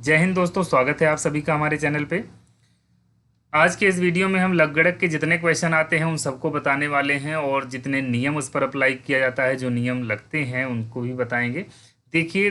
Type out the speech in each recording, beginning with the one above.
जय हिंद दोस्तों, स्वागत है आप सभी का हमारे चैनल पे। आज के इस वीडियो में हम लग के जितने क्वेश्चन आते हैं उन सबको बताने वाले हैं और जितने नियम उस पर अप्लाई किया जाता है, जो नियम लगते हैं उनको भी बताएंगे। देखिए,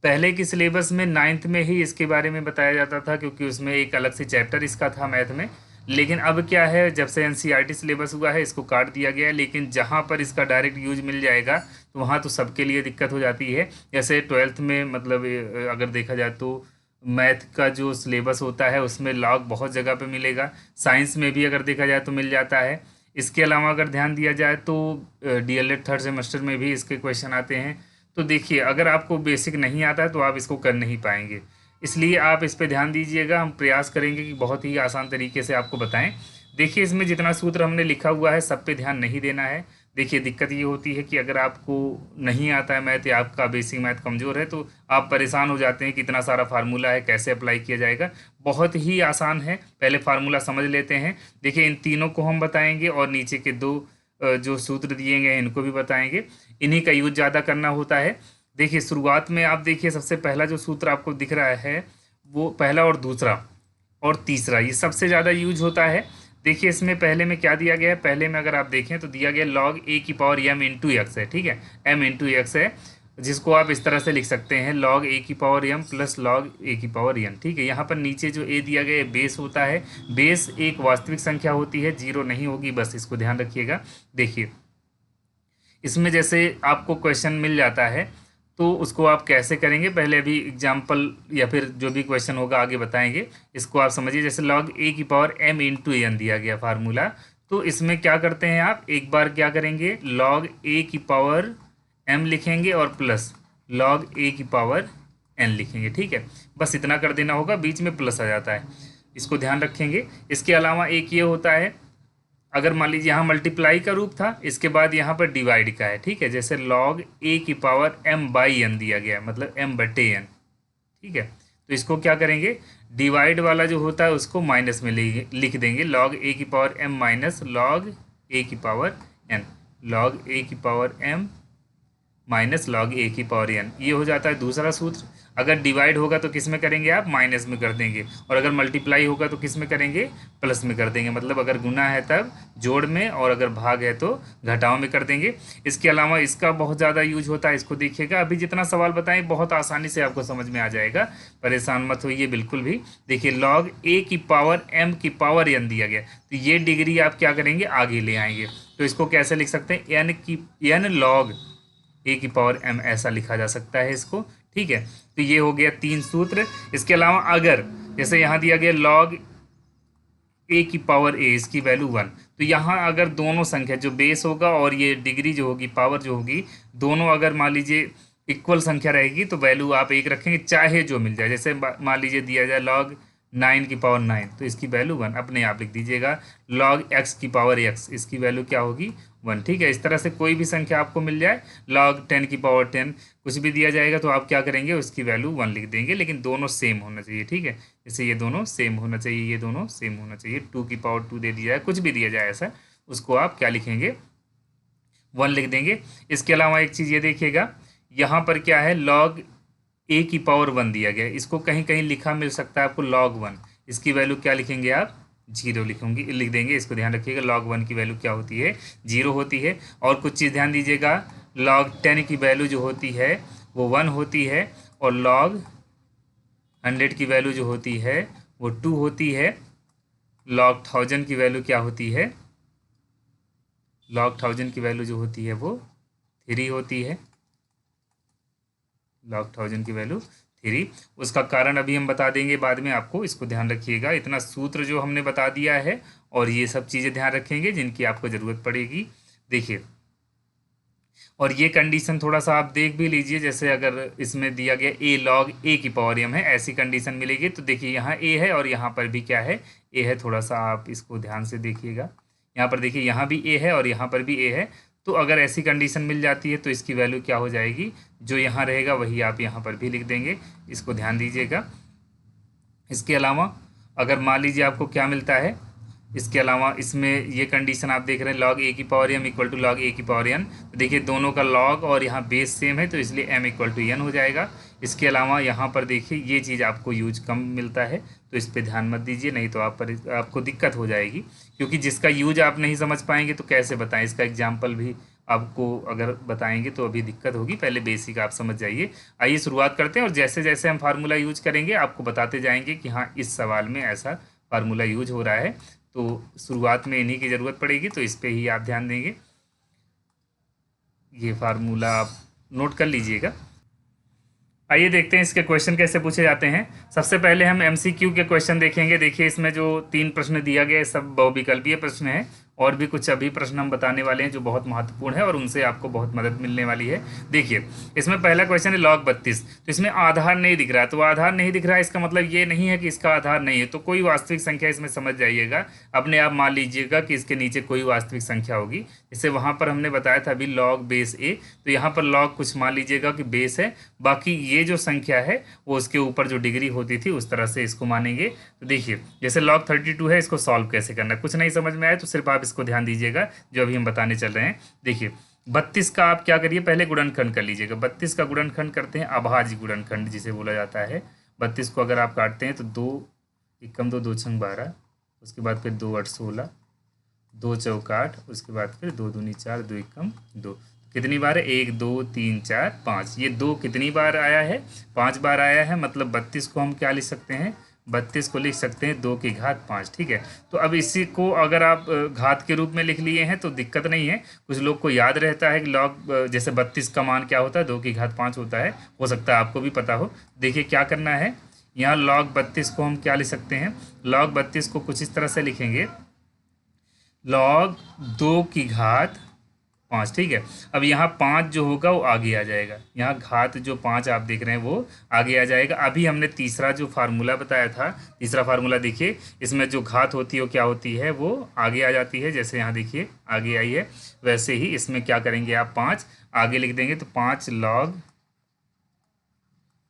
पहले की सिलेबस में नाइन्थ में ही इसके बारे में बताया जाता था, क्योंकि उसमें एक अलग से चैप्टर इसका था मैथ में। लेकिन अब क्या है, जब से एनसीईआरटी सिलेबस हुआ है इसको काट दिया गया है। लेकिन जहाँ पर इसका डायरेक्ट यूज मिल जाएगा तो वहाँ तो सबके लिए दिक्कत हो जाती है। जैसे ट्वेल्थ में मतलब अगर देखा जाए तो मैथ का जो सिलेबस होता है उसमें लॉग बहुत जगह पे मिलेगा। साइंस में भी अगर देखा जाए तो मिल जाता है। इसके अलावा अगर ध्यान दिया जाए तो डीएलएड थर्ड सेमेस्टर में भी इसके क्वेश्चन आते हैं। तो देखिए, अगर आपको बेसिक नहीं आता है तो आप इसको कर नहीं पाएंगे। इसलिए आप इस पे ध्यान दीजिएगा। हम प्रयास करेंगे कि बहुत ही आसान तरीके से आपको बताएं। देखिए, इसमें जितना सूत्र हमने लिखा हुआ है सब पे ध्यान नहीं देना है। देखिए, दिक्कत ये होती है कि अगर आपको नहीं आता है मैथ या आपका बेसिक मैथ कमज़ोर है तो आप परेशान हो जाते हैं कि इतना सारा फार्मूला है, कैसे अप्लाई किया जाएगा। बहुत ही आसान है, पहले फार्मूला समझ लेते हैं। देखिए, इन तीनों को हम बताएंगे और नीचे के दो जो सूत्र दिए गए हैं इनको भी बताएंगे। इन्हीं का यूज ज़्यादा करना होता है। देखिए, शुरुआत में आप देखिए, सबसे पहला जो सूत्र आपको दिख रहा है वो पहला और दूसरा और तीसरा ये सबसे ज़्यादा यूज होता है। देखिए, इसमें पहले में क्या दिया गया है, पहले में अगर आप देखें तो दिया गया लॉग ए की पावर एम इंटू एक्स है। ठीक है, एम इंटू एक्स है, जिसको आप इस तरह से लिख सकते हैं लॉग ए की पावर एम प्लस लॉग ए की पावर एन। ठीक है, यहाँ पर नीचे जो ए दिया गया है बेस होता है। बेस एक वास्तविक संख्या होती है, जीरो नहीं होगी, बस इसको ध्यान रखिएगा। देखिए, इसमें जैसे आपको क्वेश्चन मिल जाता है तो उसको आप कैसे करेंगे, पहले अभी एग्जाम्पल या फिर जो भी क्वेश्चन होगा आगे बताएंगे। इसको आप समझिए, जैसे log a की पावर m इंटू एन दिया गया फार्मूला। तो इसमें क्या करते हैं, आप एक बार क्या करेंगे, log a की पावर m लिखेंगे और प्लस log a की पावर n लिखेंगे। ठीक है, बस इतना कर देना होगा, बीच में प्लस आ जाता है, इसको ध्यान रखेंगे। इसके अलावा एक ये होता है, अगर मान लीजिए यहाँ मल्टीप्लाई का रूप था, इसके बाद यहाँ पर डिवाइड का है। ठीक है, जैसे log a की पावर m बाई एन दिया गया है, मतलब m बटे एन। ठीक है, तो इसको क्या करेंगे, डिवाइड वाला जो होता है उसको माइनस में लिख देंगे, log a की power m minus log a की पावर n। log a की पावर m माइनस लॉग ए की पावर एन, ये हो जाता है दूसरा सूत्र। अगर डिवाइड होगा तो किस में करेंगे, आप माइनस में कर देंगे, और अगर मल्टीप्लाई होगा तो किस में करेंगे, प्लस में कर देंगे। मतलब अगर गुना है तब जोड़ में, और अगर भाग है तो घटाव में कर देंगे। इसके अलावा इसका बहुत ज़्यादा यूज होता है, इसको देखिएगा। अभी जितना सवाल बताएं बहुत आसानी से आपको समझ में आ जाएगा, परेशान मत होइए बिल्कुल भी। देखिए, लॉग ए की पावर एम की पावर एन दिया गया, तो ये डिग्री आप क्या करेंगे, आगे ले आएंगे। तो इसको कैसे लिख सकते हैं, एन लॉग ए की पावर एम, ऐसा लिखा जा सकता है इसको। ठीक है, तो ये हो गया तीन सूत्र। इसके अलावा अगर जैसे यहाँ दिया गया लॉग ए की पावर ए, इसकी वैल्यू वन, तो यहाँ अगर दोनों संख्या जो बेस होगा और ये डिग्री जो होगी, पावर जो होगी, दोनों अगर मान लीजिए इक्वल संख्या रहेगी तो वैल्यू आप एक रखेंगे, चाहे जो मिल जाए। जैसे मान लीजिए दिया जाए लॉग नाइन की पावर नाइन, तो इसकी वैल्यू वन, अपने आप लिख दीजिएगा। लॉग एक्स की पावर एक्स, इसकी वैल्यू क्या होगी, वन। ठीक है, इस तरह से कोई भी संख्या आपको मिल जाए, लॉग टेन की पावर टेन, कुछ भी दिया जाएगा तो आप क्या करेंगे, उसकी वैल्यू वन लिख देंगे, लेकिन दोनों सेम होना चाहिए। ठीक है, जैसे ये दोनों सेम होना चाहिए, ये दोनों सेम होना चाहिए। टू की पावर टू दे दिया जाए, कुछ भी दिया जाए ऐसा, उसको आप क्या लिखेंगे, वन लिख देंगे। इसके अलावा एक चीज़ ये देखिएगा, यहाँ पर क्या है, लॉग ए की पावर वन दिया गया है, इसको कहीं कहीं लिखा मिल सकता है आपको लॉग वन, इसकी वैल्यू क्या लिखेंगे आप, जीरो लिखूंगी लिख देंगे। इसको ध्यान रखिएगा, लॉग वन की वैल्यू क्या होती है, जीरो होती है। और कुछ चीज़ ध्यान दीजिएगा, लॉग टेन की वैल्यू जो होती है वो वन होती है, और लॉग हंड्रेड की वैल्यू जो होती है वो टू होती है। लॉग थाउजेंड की वैल्यू क्या होती है, लॉग थाउजेंड की वैल्यू जो होती है वो थ्री होती है। लॉग थाउजेंड की वैल्यू थ्री, उसका कारण अभी हम बता देंगे बाद में आपको, इसको ध्यान रखिएगा। इतना सूत्र जो हमने बता दिया है और ये सब चीज़ें ध्यान रखेंगे जिनकी आपको ज़रूरत पड़ेगी। देखिए, और ये कंडीशन थोड़ा सा आप देख भी लीजिए, जैसे अगर इसमें दिया गया ए लॉग ए की पावर एम है, ऐसी कंडीशन मिलेगी। तो देखिए, यहाँ ए है और यहाँ पर भी क्या है, ए है। थोड़ा सा आप इसको ध्यान से देखिएगा, यहाँ पर देखिए, यहाँ भी ए है और यहाँ पर भी ए है। तो अगर ऐसी कंडीशन मिल जाती है तो इसकी वैल्यू क्या हो जाएगी, जो यहाँ रहेगा वही आप यहाँ पर भी लिख देंगे, इसको ध्यान दीजिएगा। इसके अलावा अगर मान लीजिए आपको क्या मिलता है, इसके अलावा इसमें ये कंडीशन आप देख रहे हैं log a की power m equal to log a की पावर n, तो देखिए दोनों का log और यहाँ बेस सेम है तो इसलिए m इक्वल टू n हो जाएगा। इसके अलावा यहाँ पर देखिए ये चीज़ आपको यूज कम मिलता है तो इस पर ध्यान मत दीजिए, नहीं तो आपको दिक्कत हो जाएगी, क्योंकि जिसका यूज आप नहीं समझ पाएंगे तो कैसे बताएं। इसका एग्जाम्पल भी आपको अगर बताएंगे तो अभी दिक्कत होगी, पहले बेसिक आप समझ जाइए। आइए शुरुआत करते हैं और जैसे जैसे हम फार्मूला यूज करेंगे आपको बताते जाएंगे कि हाँ इस सवाल में ऐसा फार्मूला यूज हो रहा है, तो शुरुआत में इन्हीं की ज़रूरत पड़ेगी तो इस पर ही आप ध्यान देंगे। ये फार्मूला आप नोट कर लीजिएगा। आइए देखते हैं इसके क्वेश्चन कैसे पूछे जाते हैं। सबसे पहले हम एमसीक्यू के क्वेश्चन देखेंगे। देखिए इसमें जो 3 प्रश्न दिया गया है सब बहुविकल्पीय प्रश्न है, और भी कुछ अभी प्रश्न हम बताने वाले हैं जो बहुत महत्वपूर्ण है और उनसे आपको बहुत मदद मिलने वाली है। देखिए इसमें पहला क्वेश्चन है log 32, तो इसमें आधार नहीं दिख रहा है, तो आधार नहीं दिख रहा है इसका मतलब ये नहीं है कि इसका आधार नहीं है, तो कोई वास्तविक संख्या इसमें समझ जाइएगा, अपने आप मान लीजिएगा कि इसके नीचे कोई वास्तविक संख्या होगी। जैसे वहाँ पर हमने बताया था अभी log बेस a, तो यहाँ पर log कुछ मान लीजिएगा कि बेस है, बाकी ये जो संख्या है वो उसके ऊपर जो डिग्री होती थी उस तरह से इसको मानेंगे। तो देखिए जैसे log 32 है, इसको सॉल्व कैसे करना है, कुछ नहीं समझ में आए तो सिर्फ आप इसको ध्यान दीजिएगा जो अभी हम बताने चल रहे हैं। देखिए 32 का आप क्या करिए, पहले गुणनखंड कर लीजिएगा। 32 का गुणनखंड करते हैं अभाज्य गुणनखंड जिसे बोला जाता है। 32 को अगर आप काटते हैं तो 2 एकम 2, 2 छंग 12, उसके बाद फिर 2 8 16, 2 चौक 8, उसके बाद फिर 2 दूनी 4, 2 एकम 2। कितनी बार है, 1 2 3 4 5, ये 2 कितनी बार आया है, 5 बार आया है। मतलब 32 को हम क्या लिख सकते हैं, 32 को लिख सकते हैं 2 की घात 5, ठीक है। तो अब इसी को अगर आप घात के रूप में लिख लिए हैं तो दिक्कत नहीं है। कुछ लोग को याद रहता है कि लॉग जैसे 32 का मान क्या होता है, 2 की घात 5 होता है, हो सकता है आपको भी पता हो। देखिए क्या करना है, यहाँ log 32 को हम क्या लिख सकते हैं, log 32 को कुछ इस तरह से लिखेंगे, log 2 की घात 5, ठीक है। अब यहाँ 5 जो होगा वो आगे आ जाएगा, यहाँ घात जो 5 आप देख रहे हैं वो आगे आ जाएगा। अभी हमने तीसरा जो फार्मूला बताया था, तीसरा फार्मूला देखिए इसमें जो घात होती है वो क्या होती है, वो आगे आ जाती है। जैसे यहाँ देखिए आगे आई है, वैसे ही इसमें क्या करेंगे आप 5 आगे लिख देंगे, तो 5 log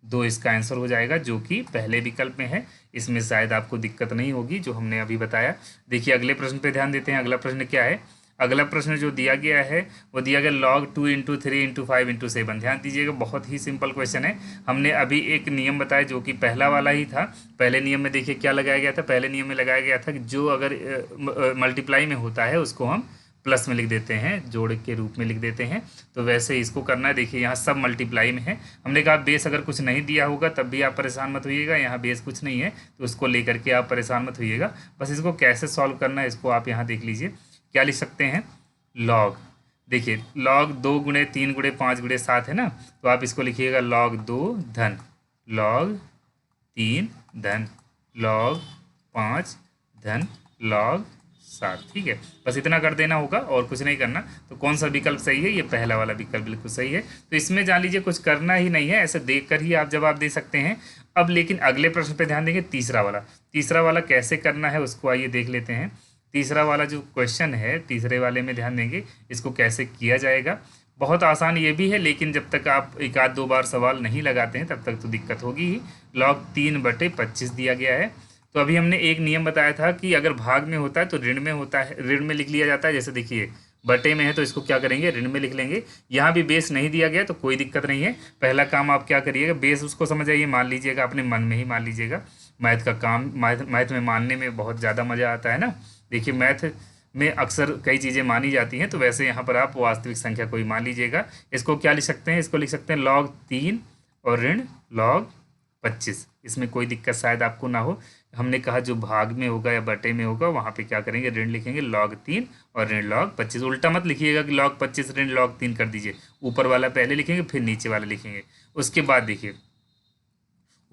2 इसका आंसर हो जाएगा, जो कि पहले विकल्प में है। इसमें शायद आपको दिक्कत नहीं होगी जो हमने अभी बताया। देखिए अगले प्रश्न पे ध्यान देते हैं। अगला प्रश्न क्या है, अगला प्रश्न जो दिया गया है वो दिया गया log 2 × 3 × 5 × 7। ध्यान दीजिएगा बहुत ही सिंपल क्वेश्चन है। हमने अभी एक नियम बताया जो कि पहला वाला ही था। पहले नियम में देखिए क्या लगाया गया था, पहले नियम में लगाया गया था कि जो अगर मल्टीप्लाई में होता है उसको हम प्लस में लिख देते हैं, जोड़ के रूप में लिख देते हैं। तो वैसे इसको करना है। देखिए यहाँ सब मल्टीप्लाई में है। हमने कहा बेस अगर कुछ नहीं दिया होगा तब भी आप परेशान मत होइएगा, यहाँ बेस कुछ नहीं है तो उसको लेकर के आप परेशान मत होइएगा। बस इसको कैसे सॉल्व करना है इसको आप यहाँ देख लीजिए। क्या लिख सकते हैं, log, देखिए log 2 × 3 × 5 × 7 है ना, तो आप इसको लिखिएगा log 2 धन log 3 धन log 5 धन log 7, ठीक है। बस इतना कर देना होगा और कुछ नहीं करना। तो कौन सा विकल्प सही है, ये पहला वाला विकल्प बिल्कुल सही है। तो इसमें जान लीजिए कुछ करना ही नहीं है, ऐसे देख कर ही आप जवाब दे सकते हैं। अब लेकिन अगले प्रश्न पे ध्यान देंगे, तीसरा वाला कैसे करना है उसको आइए देख लेते हैं। तीसरा वाला जो क्वेश्चन है, तीसरे वाले में ध्यान देंगे इसको कैसे किया जाएगा। बहुत आसान ये भी है, लेकिन जब तक आप 1-2 बार सवाल नहीं लगाते हैं तब तक तो दिक्कत होगी ही। log 3/25 दिया गया है। तो अभी हमने एक नियम बताया था कि अगर भाग में होता है तो ऋण में होता है, ऋण में लिख लिया जाता है। जैसे देखिए बटे में है तो इसको क्या करेंगे, ऋण में लिख लेंगे। यहाँ भी बेस नहीं दिया गया तो कोई दिक्कत नहीं है। पहला काम आप क्या करिएगा, बेस उसको समझ आइए, मान लीजिएगा, अपने मन में ही मान लीजिएगा। मैथ का काम, मैथ में मानने में बहुत ज़्यादा मज़ा आता है ना। देखिए मैथ में अक्सर कई चीज़ें मानी जाती हैं, तो वैसे यहाँ पर आप वास्तविक संख्या कोई मान लीजिएगा। इसको क्या लिख सकते हैं, इसको लिख सकते हैं log 3 और ऋण log 25। इसमें कोई दिक्कत शायद आपको ना हो। हमने कहा जो भाग में होगा या बटे में होगा वहाँ पे क्या करेंगे, ऋण लिखेंगे log 3 और ऋण log 25। उल्टा मत लिखिएगा कि log 25 ऋण log 3 कर दीजिए, ऊपर वाला पहले लिखेंगे फिर नीचे वाला लिखेंगे। उसके बाद देखिए,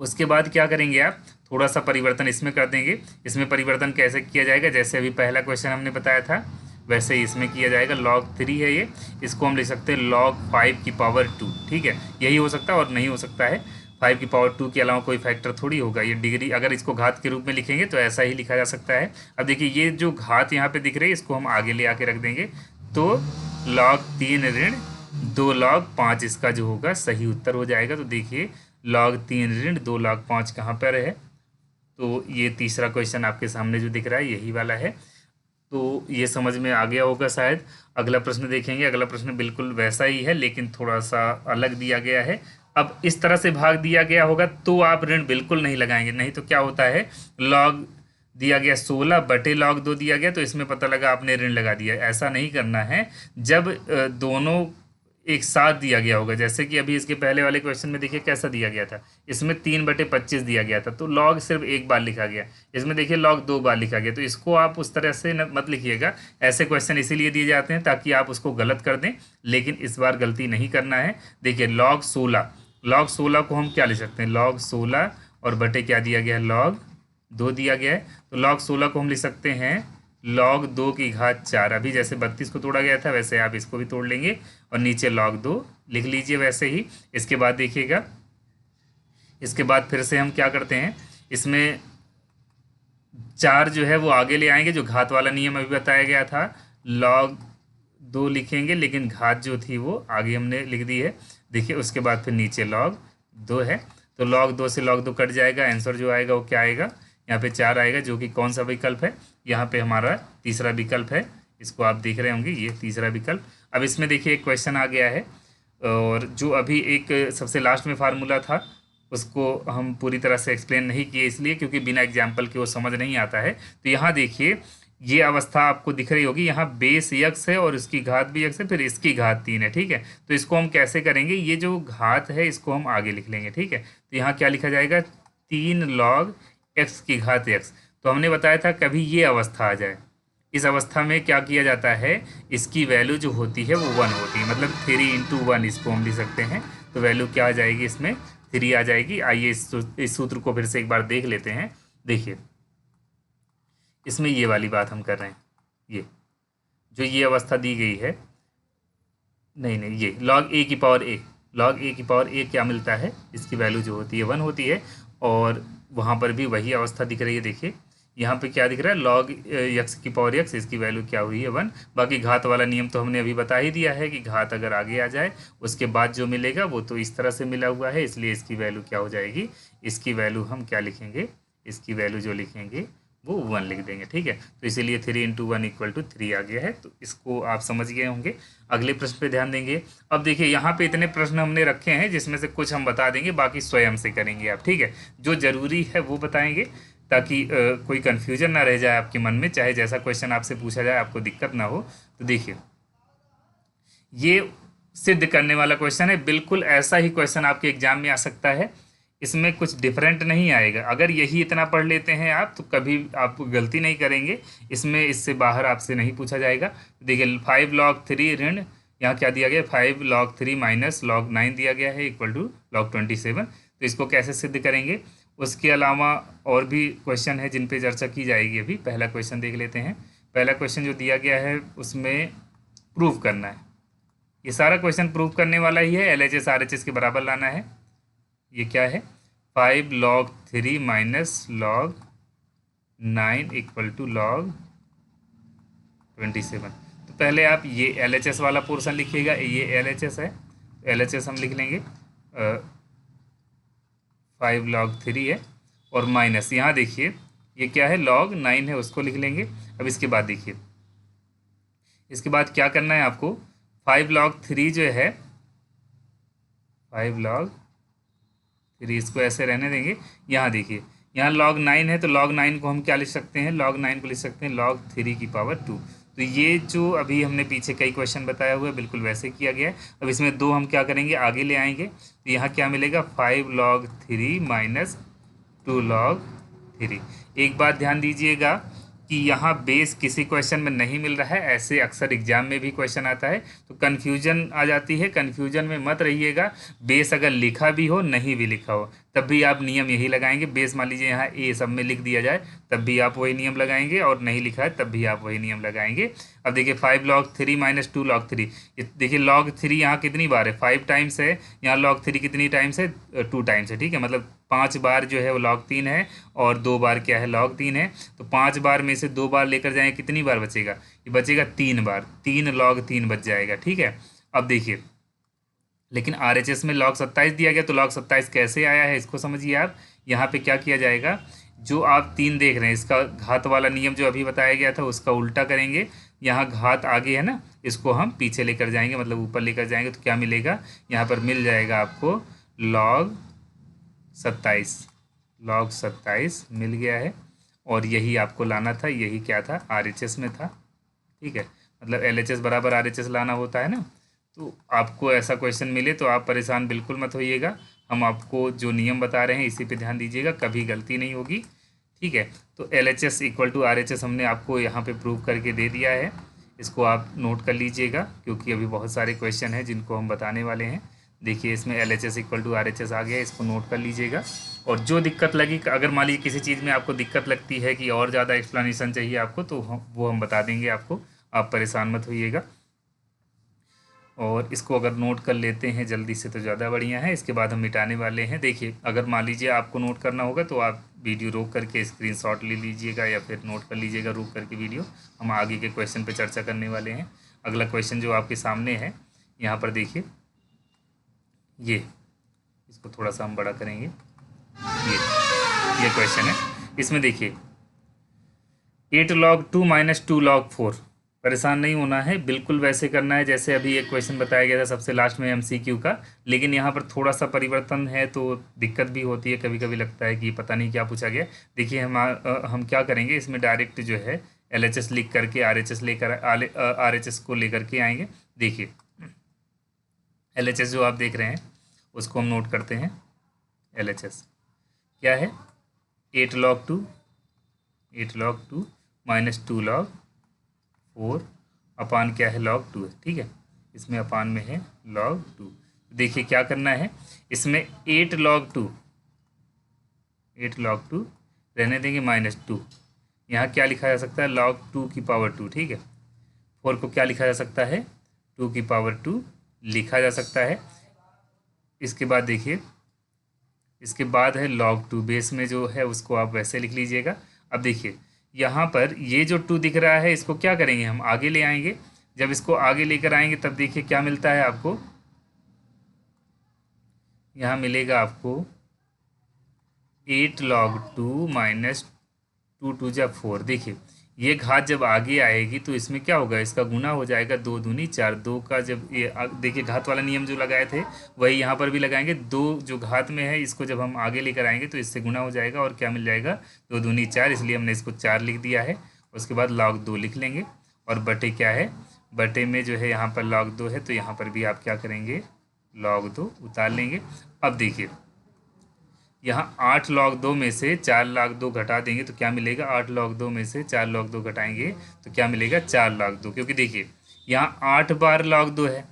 उसके बाद क्या करेंगे आप, थोड़ा सा परिवर्तन इसमें कर देंगे। इसमें परिवर्तन कैसे किया जाएगा, जैसे अभी पहला क्वेश्चन हमने बताया था वैसे ही इसमें किया जाएगा। log 3 है ये, इसको हम लिख सकते हैं log 5 की पावर 2, ठीक है। यही हो सकता है और नहीं हो सकता है। 5 की पावर 2 के अलावा कोई फैक्टर थोड़ी होगा। ये डिग्री अगर इसको घात के रूप में लिखेंगे तो ऐसा ही लिखा जा सकता है। अब देखिए ये जो घात यहाँ पे दिख रही है इसको हम आगे ले आके रख देंगे, तो log 3 ऋण 2 log 5 इसका जो होगा सही उत्तर हो जाएगा। तो देखिए log 3 ऋण 2 log 5 कहाँ पर है, तो ये तीसरा क्वेश्चन आपके सामने जो दिख रहा है यही वाला है। तो ये समझ में आ गया होगा शायद। अगला प्रश्न देखेंगे। अगला प्रश्न बिल्कुल वैसा ही है लेकिन थोड़ा सा अलग दिया गया है। अब इस तरह से भाग दिया गया होगा तो आप ऋण बिल्कुल नहीं लगाएंगे, नहीं तो क्या होता है, लॉग दिया गया 16 बटे log 2 दिया गया तो इसमें पता लगा आपने ऋण लगा दिया। ऐसा नहीं करना है। जब दोनों एक साथ दिया गया होगा, जैसे कि अभी इसके पहले वाले क्वेश्चन में देखिए कैसा दिया गया था, इसमें 3/25 दिया गया था तो लॉग सिर्फ एक बार लिखा गया, इसमें देखिए लॉग 2 बार लिखा गया। तो इसको आप उस तरह से मत लिखिएगा। ऐसे क्वेश्चन इसीलिए दिए जाते हैं ताकि आप उसको गलत कर दें, लेकिन इस बार गलती नहीं करना है। देखिए log 16 को हम क्या लिख सकते हैं, log 16 और बटे क्या दिया गया है, log 2 दिया गया है। तो log 16 को हम लिख सकते हैं log 2 की घात 4। अभी जैसे 32 को तोड़ा गया था वैसे आप इसको भी तोड़ लेंगे और नीचे log 2 लिख लीजिए वैसे ही। इसके बाद देखिएगा, इसके बाद फिर से हम क्या करते हैं, इसमें 4 जो है वो आगे ले आएंगे, जो घात वाला नियम अभी बताया गया था। log 2 लिखेंगे लेकिन घात जो थी वो आगे हमने लिख दी है। देखिए उसके बाद फिर नीचे log 2 है तो log 2 से log 2 कट जाएगा। आंसर जो आएगा वो क्या आएगा, यहाँ पे 4 आएगा, जो कि कौन सा विकल्प है, यहाँ पे हमारा तीसरा विकल्प है। इसको आप देख रहे होंगे, ये तीसरा विकल्प। अब इसमें देखिए एक क्वेश्चन आ गया है और जो अभी एक सबसे लास्ट में फार्मूला था उसको हम पूरी तरह से एक्सप्लेन नहीं किए, इसलिए क्योंकि बिना एग्जाम्पल के वो समझ नहीं आता है। तो यहाँ देखिए ये अवस्था आपको दिख रही होगी, यहाँ बेस यक्स है और इसकी घात भी यक्स है, फिर इसकी घात 3 है, ठीक है। तो इसको हम कैसे करेंगे, ये जो घात है इसको हम आगे लिख लेंगे, ठीक है। तो यहाँ क्या लिखा जाएगा, 3 log x की घात x। तो हमने बताया था कभी ये अवस्था आ जाए, इस अवस्था में क्या किया जाता है, इसकी वैल्यू जो होती है वो 1 होती है, मतलब 3 × 1 इसको हम लिख सकते हैं। तो वैल्यू क्या आ जाएगी, इसमें 3 आ जाएगी। आइए इस सूत्र को फिर से एक बार देख लेते हैं। देखिए इसमें ये वाली बात हम कर रहे हैं, ये जो ये अवस्था दी गई है, नहीं ये log a की पावर a, log a की पावर a क्या मिलता है, इसकी वैल्यू जो होती है 1 होती है। और वहाँ पर भी वही अवस्था दिख रही है। देखिए यहाँ पे क्या दिख रहा है, log x की पावर x, इसकी वैल्यू क्या हुई है 1। बाकी घात वाला नियम तो हमने अभी बता ही दिया है कि घात अगर आगे आ जाए उसके बाद जो मिलेगा वो तो इस तरह से मिला हुआ है, इसलिए इसकी वैल्यू क्या हो जाएगी, इसकी वैल्यू हम क्या लिखेंगे, इसकी वैल्यू जो लिखेंगे वो 1 लिख देंगे, ठीक है। तो इसीलिए 3 × 1 = 3 आ गया है। तो इसको आप समझ गए होंगे। अगले प्रश्न पे ध्यान देंगे। अब देखिए यहाँ पे इतने प्रश्न हमने रखे हैं जिसमें से कुछ हम बता देंगे, बाकी स्वयं से करेंगे आप, ठीक है। जो ज़रूरी है वो बताएंगे ताकि कोई कन्फ्यूजन ना रह जाए आपके मन में, चाहे जैसा क्वेश्चन आपसे पूछा जाए आपको दिक्कत ना हो। तो देखिए ये सिद्ध करने वाला क्वेश्चन है, बिल्कुल ऐसा ही क्वेश्चन आपके एग्जाम में आ सकता है, इसमें कुछ डिफरेंट नहीं आएगा। अगर यही इतना पढ़ लेते हैं आप तो कभी आप गलती नहीं करेंगे, इसमें इससे बाहर आपसे नहीं पूछा जाएगा। देखिए 5 log 3 ऋण, यहाँ क्या दिया गया, 5 log 3 - log 9 दिया गया है = log 27। तो इसको कैसे सिद्ध करेंगे, उसके अलावा और भी क्वेश्चन है जिन पे चर्चा की जाएगी। अभी पहला क्वेश्चन देख लेते हैं। पहला क्वेश्चन जो दिया गया है उसमें प्रूव करना है, ये सारा क्वेश्चन प्रूव करने वाला ही है, LHS RHS के बराबर लाना है। ये क्या है, 5 log 3 - log 9 = log 27। तो पहले आप ये LHS वाला पोर्शन लिखिएगा, ये LHS है, LHS हम लिख लेंगे 5 log 3 है और माइनस यहाँ देखिए ये क्या है, log 9 है, उसको लिख लेंगे। अब इसके बाद देखिए, इसके बाद क्या करना है आपको, 5 log 3 जो है, 5 log 3 इसको ऐसे रहने देंगे। यहाँ देखिए यहाँ log 9 है तो log 9 को हम क्या लिख सकते हैं, log 9 को लिख सकते हैं log 3 की पावर 2। तो ये जो अभी हमने पीछे कई क्वेश्चन बताया हुआ है बिल्कुल वैसे किया गया है। अब इसमें 2 हम क्या करेंगे, आगे ले आएंगे। तो यहाँ क्या मिलेगा, 5 log 3 - 2 log 3। एक बात ध्यान दीजिएगा कि यहाँ बेस किसी क्वेश्चन में नहीं मिल रहा है, ऐसे अक्सर एग्जाम में भी क्वेश्चन आता है तो कन्फ्यूजन आ जाती है। कन्फ्यूजन में मत रहिएगा, बेस अगर लिखा भी हो नहीं भी लिखा हो तब भी आप नियम यही लगाएंगे। बेस मान लीजिए यहाँ ए सब में लिख दिया जाए तब भी आप वही नियम लगाएंगे, और नहीं लिखा है तब भी आप वही नियम लगाएंगे। अब देखिए 5 log 3 - 2 log 3, देखिए log 3 यहाँ कितनी बार है, 5 टाइम्स है, यहाँ log 3 कितनी टाइम्स है, 2 टाइम्स है, ठीक है। मतलब 5 बार जो है वो log 3 है और 2 बार क्या है, log 3 है। तो 5 बार में से 2 बार लेकर जाएँ, कितनी बार बचेगा, ये बचेगा 3 बार, 3 log 3 बच जाएगा, ठीक है। अब देखिए लेकिन RHS में log 27 दिया गया, तो log 27 कैसे आया है इसको समझिए आप। यहाँ पे क्या किया जाएगा, जो आप 3 देख रहे हैं, इसका घात वाला नियम जो अभी बताया गया था उसका उल्टा करेंगे। यहाँ घात आगे है ना, इसको हम पीछे लेकर जाएंगे, मतलब ऊपर लेकर जाएंगे, तो क्या मिलेगा यहाँ पर मिल जाएगा आपको log 27। log 27 मिल गया है। और यही आपको लाना था, यही क्या था RHS में था। ठीक है, मतलब LHS बराबर RHS लाना होता है ना। तो आपको ऐसा क्वेश्चन मिले तो आप परेशान बिल्कुल मत होइएगा, हम आपको जो नियम बता रहे हैं इसी पे ध्यान दीजिएगा, कभी गलती नहीं होगी। ठीक है, तो LHS इक्वल टू RHS हमने आपको यहाँ पे प्रूव करके दे दिया है। इसको आप नोट कर लीजिएगा, क्योंकि अभी बहुत सारे क्वेश्चन हैं जिनको हम बताने वाले हैं। देखिए इसमें LHS इक्वल टू RHS आ गया, इसको नोट कर लीजिएगा। और जो दिक्कत लगी, अगर मान लीजिए किसी चीज़ में आपको दिक्कत लगती है कि और ज़्यादा एक्सप्लेनेशन चाहिए आपको, तो वो हम बता देंगे आपको, आप परेशान मत होइएगा। और इसको अगर नोट कर लेते हैं जल्दी से तो ज़्यादा बढ़िया है, इसके बाद हम मिटाने वाले हैं। देखिए अगर मान लीजिए आपको नोट करना होगा तो आप वीडियो रोक करके स्क्रीनशॉट ले लीजिएगा या फिर नोट कर लीजिएगा रोक करके वीडियो। हम आगे के क्वेश्चन पे चर्चा करने वाले हैं। अगला क्वेश्चन जो आपके सामने है यहाँ पर देखिए, ये इसको थोड़ा सा हम बड़ा करेंगे। ये क्वेश्चन है, इसमें देखिए 8 log 2 माइनस 2 log 4। परेशान नहीं होना है, बिल्कुल वैसे करना है जैसे अभी एक क्वेश्चन बताया गया था सबसे लास्ट में MCQ का। लेकिन यहाँ पर थोड़ा सा परिवर्तन है तो दिक्कत भी होती है, कभी कभी लगता है कि पता नहीं क्या पूछा गया। देखिए हम क्या करेंगे, इसमें डायरेक्ट जो है LHS लिख करके RHS लेकर RHS को लेकर के आएंगे। देखिए LHS जो आप देख रहे हैं उसको हम नोट करते हैं। LHS क्या है, 8 log 2 माइनस 2 log 4 अपान क्या है log 2 है। ठीक है, इसमें अपान में है log 2। देखिए क्या करना है, इसमें 8 log 2 रहने देंगे माइनस 2। यहाँ क्या लिखा जा सकता है log 2 की पावर 2। ठीक है, 4 को क्या लिखा जा सकता है 2 की पावर 2 लिखा जा सकता है। इसके बाद देखिए, इसके बाद है log 2, बेस में जो है उसको आप वैसे लिख लीजिएगा। अब देखिए यहाँ पर ये जो 2 दिख रहा है इसको क्या करेंगे, हम आगे ले आएंगे। जब इसको आगे लेकर आएंगे तब देखिए क्या मिलता है आपको, यहाँ मिलेगा आपको 8 log 2 माइनस 2 2 जा 4। देखिए ये घात जब आगे आएगी तो इसमें क्या होगा, इसका गुना हो जाएगा, 2 दूनी 4। 2 का जब ये देखिए घात वाला नियम जो लगाए थे वही यहाँ पर भी लगाएंगे। 2 जो घात में है इसको जब हम आगे लेकर आएंगे तो इससे गुना हो जाएगा और क्या मिल जाएगा 2 दूनी 4, इसलिए हमने इसको 4 लिख दिया है। उसके बाद log 2 लिख लेंगे और बटे क्या है, बटे में जो है यहाँ पर log 2 है तो यहाँ पर भी आप क्या करेंगे log 2 उतार लेंगे। अब देखिए यहाँ 8 log 2 में से 4 log 2 घटा देंगे तो क्या मिलेगा, 8 log 2 में से 4 log 2 घटाएंगे तो क्या मिलेगा 4 log 2। क्योंकि देखिए यहाँ 8 बार log 2 है,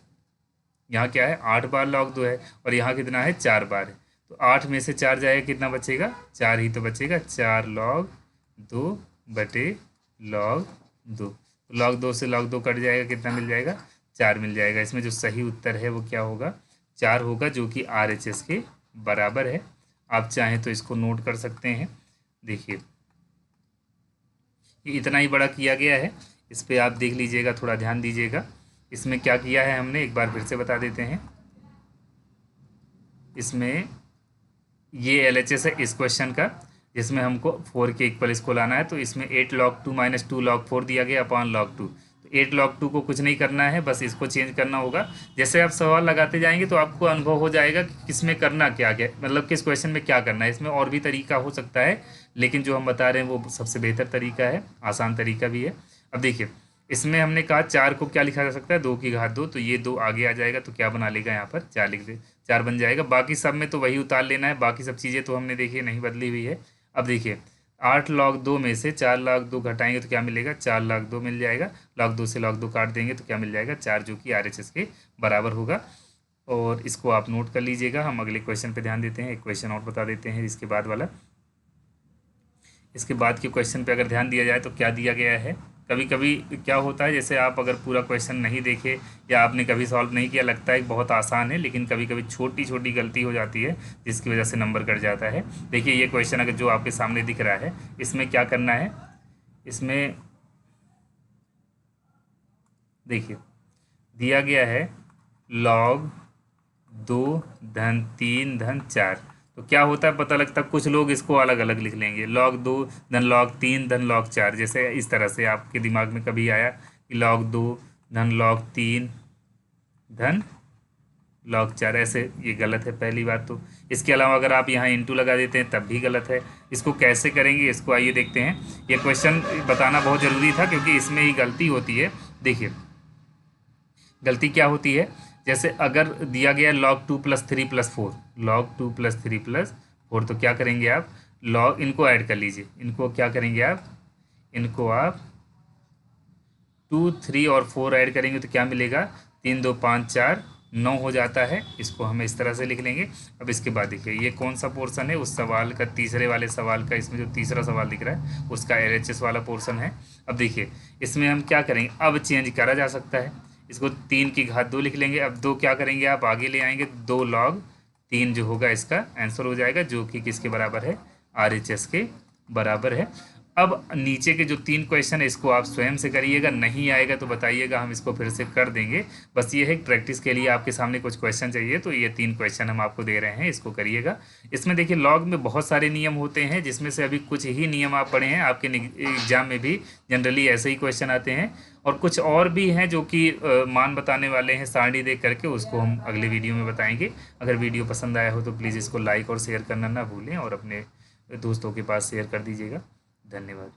यहाँ क्या है 8 बार log 2 है और यहाँ कितना है 4 बार है। तो 8 में से 4 जाएगा कितना बचेगा, 4 ही तो बचेगा। 4 log 2 बटे log 2, तो log 2 से log 2 कट जाएगा, कितना मिल जाएगा 4 मिल जाएगा। इसमें जो सही उत्तर है वो क्या होगा 4 होगा, जो कि RHS के बराबर है। आप चाहें तो इसको नोट कर सकते हैं। देखिए ये इतना ही बड़ा किया गया है, इस पर आप देख लीजिएगा, थोड़ा ध्यान दीजिएगा। इसमें क्या किया है हमने एक बार फिर से बता देते हैं। इसमें ये LHS है इस क्वेश्चन का, जिसमें हमको 4 के इक्वल इसको लाना है। तो इसमें 8 log 2 माइनस 2 log 4 दिया गया अपॉन log 2। तो 8 log 2 को कुछ नहीं करना है, बस इसको चेंज करना होगा। जैसे आप सवाल लगाते जाएंगे तो आपको अनुभव हो जाएगा कि किसमें करना क्या क्या, मतलब किस क्वेश्चन में क्या करना है। इसमें और भी तरीका हो सकता है, लेकिन जो हम बता रहे हैं वो सबसे बेहतर तरीका है, आसान तरीका भी है। अब देखिए इसमें हमने कहा 4 को क्या लिखा जा सकता है 2 की घात 2, तो ये 2 आगे आ जाएगा तो क्या बना लेगा यहाँ पर 4 लिख दे, 4 बन जाएगा। बाकी सब में तो वही उतार लेना है, बाकी सब चीज़ें तो हमने देखिए नहीं बदली हुई है। अब देखिए 8 log 2 में से 4 log 2 घटाएंगे तो क्या मिलेगा 4 log 2 मिल जाएगा। log 2 से log 2 काट देंगे तो क्या मिल जाएगा 4, जो कि RHS के बराबर होगा। और इसको आप नोट कर लीजिएगा। हम अगले क्वेश्चन पे ध्यान देते हैं, एक क्वेश्चन और बता देते हैं इसके बाद वाला। इसके बाद के क्वेश्चन पे अगर ध्यान दिया जाए तो क्या दिया गया है, कभी कभी क्या होता है जैसे आप अगर पूरा क्वेश्चन नहीं देखे या आपने कभी सॉल्व नहीं किया, लगता है कि बहुत आसान है, लेकिन कभी कभी छोटी छोटी गलती हो जाती है जिसकी वजह से नंबर कट जाता है। देखिए ये क्वेश्चन अगर जो आपके सामने दिख रहा है, इसमें क्या करना है, इसमें देखिए दिया गया है log 2 धन 3 धन 4। तो क्या होता है पता लगता है, कुछ लोग इसको अलग अलग लिख लेंगे, log 2 धन log 3 धन log 4, जैसे इस तरह से आपके दिमाग में कभी आया कि log 2 धन log 3 धन log 4, ऐसे ये गलत है पहली बात तो। इसके अलावा अगर आप यहाँ इंटू लगा देते हैं तब भी गलत है। इसको कैसे करेंगे, इसको आइए देखते हैं। ये क्वेश्चन बताना बहुत ज़रूरी था क्योंकि इसमें ही गलती होती है। देखिए गलती क्या होती है, जैसे अगर दिया गया log 2 + 3 + 4, log 2 + 3 + 4, तो क्या करेंगे आप, log इनको ऐड कर लीजिए, इनको क्या करेंगे आप, इनको आप 2, 3 और 4 ऐड करेंगे तो क्या मिलेगा, 3 2 5 4 9 हो जाता है। इसको हम इस तरह से लिख लेंगे। अब इसके बाद देखिए ये कौन सा पोर्शन है, उस सवाल का, तीसरे वाले सवाल का, इसमें जो तीसरा सवाल दिख रहा है उसका LHS वाला पोर्शन है। अब देखिए इसमें हम क्या करेंगे, अब चेंज करा जा सकता है, इसको 3 की घात 2 लिख लेंगे। अब 2 क्या करेंगे आप आगे ले आएंगे, 2 log 3 जो होगा इसका आंसर हो जाएगा, जो कि किसके बराबर है, RHS के बराबर है। अब नीचे के जो 3 क्वेश्चन है इसको आप स्वयं से करिएगा, नहीं आएगा तो बताइएगा, हम इसको फिर से कर देंगे। बस ये है प्रैक्टिस के लिए आपके सामने कुछ क्वेश्चन चाहिए, तो ये 3 क्वेश्चन हम आपको दे रहे हैं, इसको करिएगा। इसमें देखिए लॉग में बहुत सारे नियम होते हैं, जिसमें से अभी कुछ ही नियम आप पढ़े हैं। आपके एग्जाम में भी जनरली ऐसे ही क्वेश्चन आते हैं, और कुछ और भी हैं जो कि मान बताने वाले हैं सारणी देख करके, उसको हम अगले वीडियो में बताएंगे। अगर वीडियो पसंद आया हो तो प्लीज़ इसको लाइक और शेयर करना ना भूलें, और अपने दोस्तों के पास शेयर कर दीजिएगा। धन्यवाद।